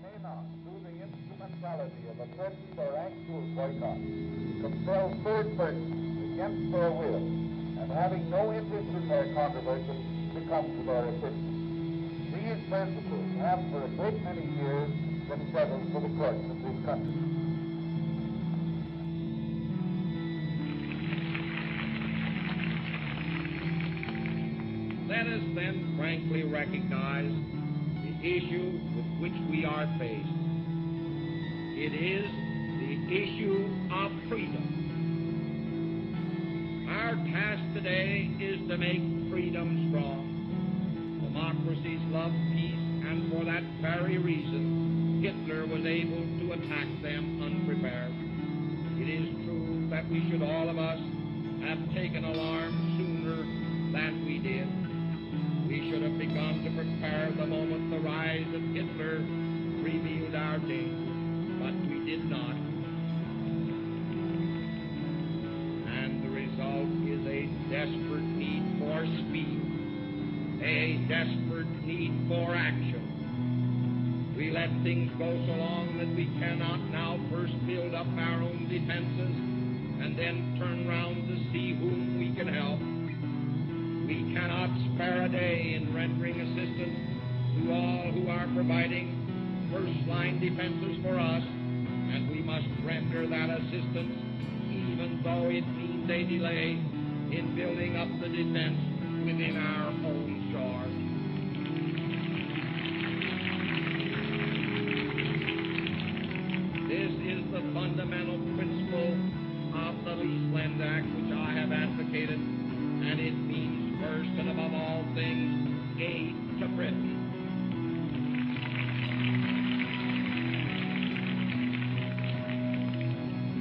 may not, through the instrumentality of a threatened or actual boycott, compel third persons against their will and having no interest in their controversy to come to their assistance. These principles have for a great many years been settled for the courts of this country. Let us then frankly recognize the issue with which we are faced. It is the issue of freedom. Our task today is to make freedom strong. Democracies love peace, and for that very reason, Hitler was able to attack them unprepared. It is true that we should all of us have taken alarm sooner than we did. We should have begun to prepare the moment the rise of Hitler revealed our danger, but we did not. And the result is a desperate need for speed, a desperate need for action. We let things go so long that we cannot now first build up our own defenses and then turn round to see whom we can help. We cannot spare a day in rendering assistance to all who are providing first-line defenses for us, and we must render that assistance even though it means a delay in building up the defense within our own shores. This is the fundamental principle of the Leaseland Act which I have advocated, and it means first and above all things, aid to Britain.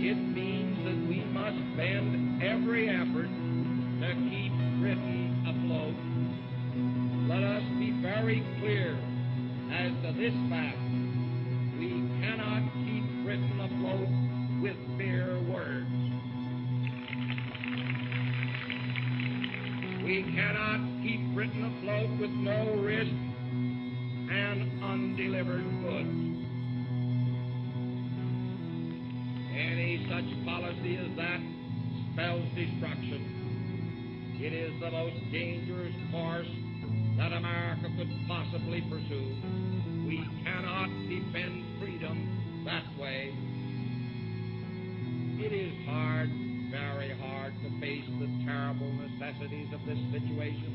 It means that we must bend every effort to keep Britain afloat. Let us be very clear as to this fact. We cannot keep Britain afloat with mere words. We cannot keep Britain afloat with no risk and undelivered goods. Any such policy as that spells destruction. It is the most dangerous course that America could possibly pursue. We cannot defend freedom that way. It is hard, very hard, to face the terrible necessities of this situation.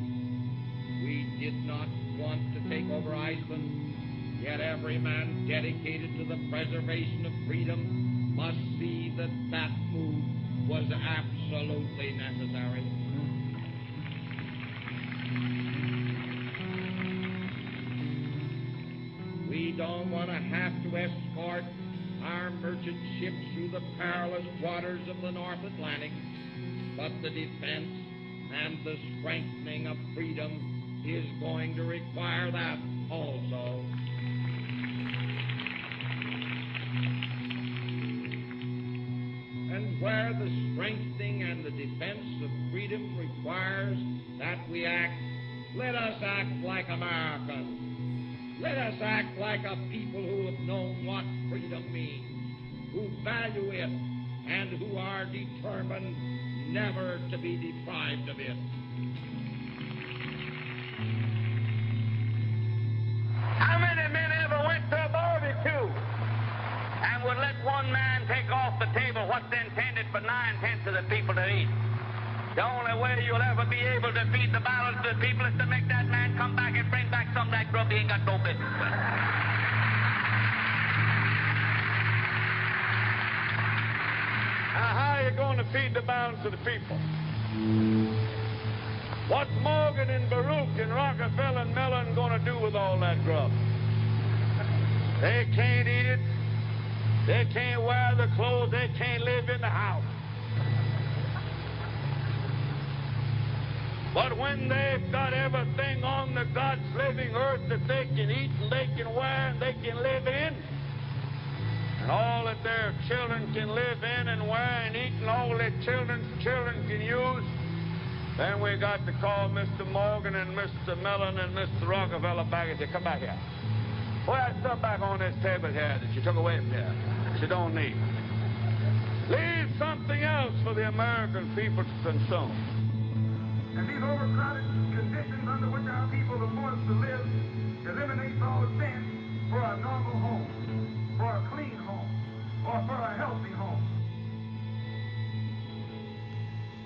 We did not want to take over Iceland, yet every man dedicated to the preservation of freedom must see that that move was absolutely necessary. We don't want to have to escort our merchant ships through the perilous waters of the North Atlantic, but the defense and the strengthening of freedom is going to require that also. And where the strengthening and the defense of freedom requires that we act, let us act like Americans. Let us act like a people who have known what freedom means, who value it, and who are determined never to be deprived of it. How many men ever went to a barbecue and would let one man take off the table what's intended for 9/10 of the people to eat? The only way you'll ever be able to feed the balance of the people is to make that man come back and bring back some of that grub he ain't got no business with. Now, how are you going to feed the balance of the people? What's Morgan and Baruch and Rockefeller and Mellon going to do with all that grub? They can't eat it. They can't wear the clothes. They can't live in the house. But when they've got everything on the God's living earth that they can eat and they can wear and they can live in, and all that their children can live in and wear and eat and all their children's children can use, then we got to call Mr. Morgan and Mr. Mellon and Mr. Rockefeller back and say, come back here. Put that stuff back on this table here that you took away from here, that you don't need. Leave something else for the American people to consume. And these overcrowded conditions under which our people are forced to live eliminates all sense for a normal home, for a clean home, or for a healthy home.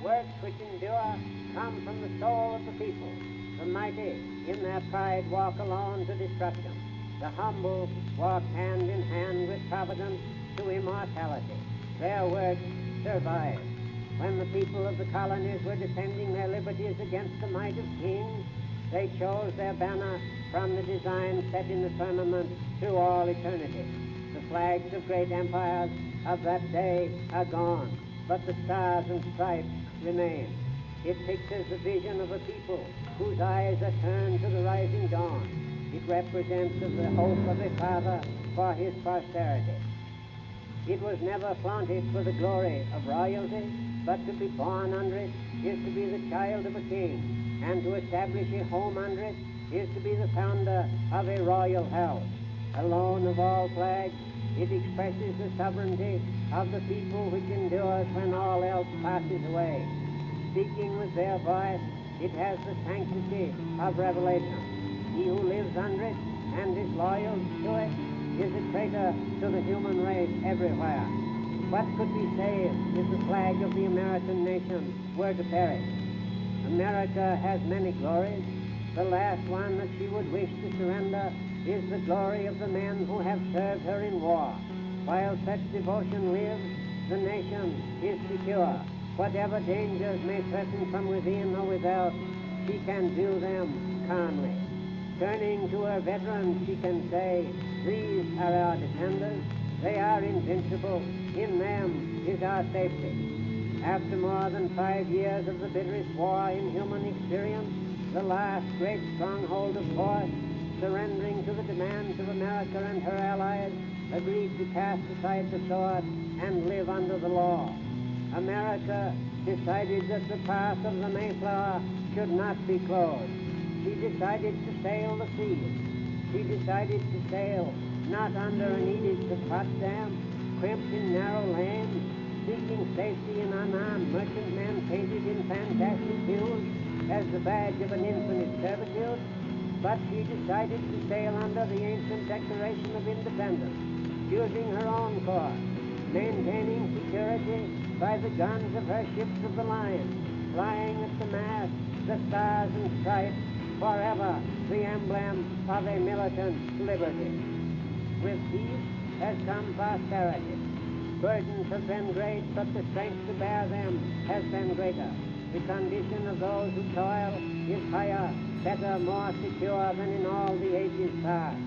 Works which endure come from the soul of the people. The mighty, in their pride, walk alone to destruction. The humble walk hand in hand with providence to immortality. Their works survive. When the people of the colonies were defending their liberties against the might of kings, they chose their banner from the design set in the firmament through all eternity. The flags of great empires of that day are gone, but the stars and stripes remain. It pictures the vision of a people whose eyes are turned to the rising dawn. It represents the hope of a father for his posterity. It was never flaunted for the glory of royalty, but to be born under it is to be the child of a king, and to establish a home under it is to be the founder of a royal house. Alone of all flags, it expresses the sovereignty of the people which endures when all else passes away. Speaking with their voice, it has the sanctity of revelation. He who lives under it and is loyal to it is a traitor to the human race everywhere. What could be saved if the flag of the American nation were to perish? America has many glories. The last one that she would wish to surrender is the glory of the men who have served her in war. While such devotion lives, the nation is secure. Whatever dangers may threaten from within or without, she can view them calmly. Turning to her veterans, she can say, "These are our defenders. They are invincible. In them is our safety." After more than 5 years of the bitterest war in human experience, the last great stronghold of force, surrendering to the demands of America and her allies, agreed to cast aside the sword and live under the law. America decided that the path of the Mayflower should not be closed. She decided to sail the seas. She decided to sail not under an edict of Potsdam, crimped in narrow lanes, seeking safety in unarmed merchantmen painted in fantastic hues as the badge of an infinite servitude, but she decided to sail under the ancient Declaration of Independence, choosing her own course, maintaining security by the guns of her ships of the line, flying at the mast the stars and stripes, forever the emblem of a militant liberty. With peace has come prosperity. Burdens have been great, but the strength to bear them has been greater. The condition of those who toil is higher, better, more secure than in all the ages past.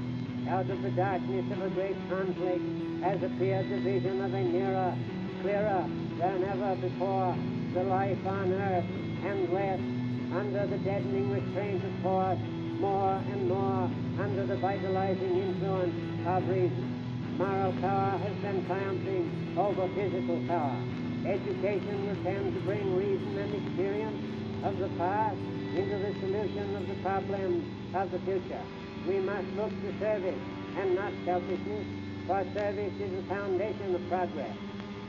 Out of the darkness of a great conflict has appeared the vision of a nearer, clearer than ever before, the life on earth, and less under the deadening restraint of force, more and more under the vitalizing influence of reason. Moral power has been triumphing over physical power. Education will tend to bring reason and experience of the past into the solution of the problems of the future. We must look to service and not selfishness, for service is the foundation of progress.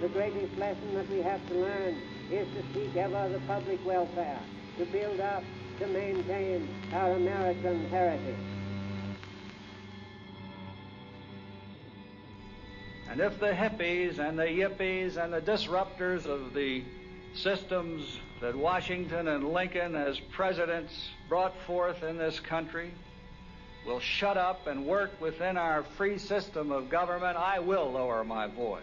The greatest lesson that we have to learn is to seek ever the public welfare, to build up, to maintain our American heritage. And if the hippies and the yippies and the disruptors of the systems that Washington and Lincoln as presidents brought forth in this country will shut up and work within our free system of government, I will lower my voice.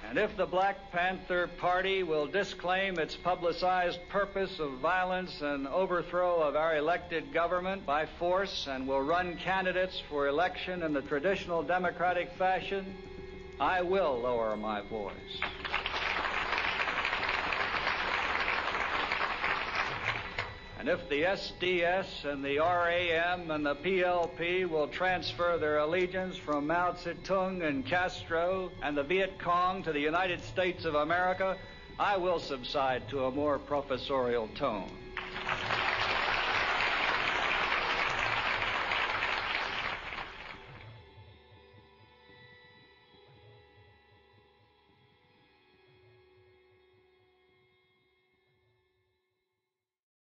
And if the Black Panther Party will disclaim its publicized purpose of violence and overthrow of our elected government by force and will run candidates for election in the traditional democratic fashion, I will lower my voice. And if the SDS and the RAM and the PLP will transfer their allegiance from Mao Zedong and Castro and the Viet Cong to the United States of America, I will subside to a more professorial tone.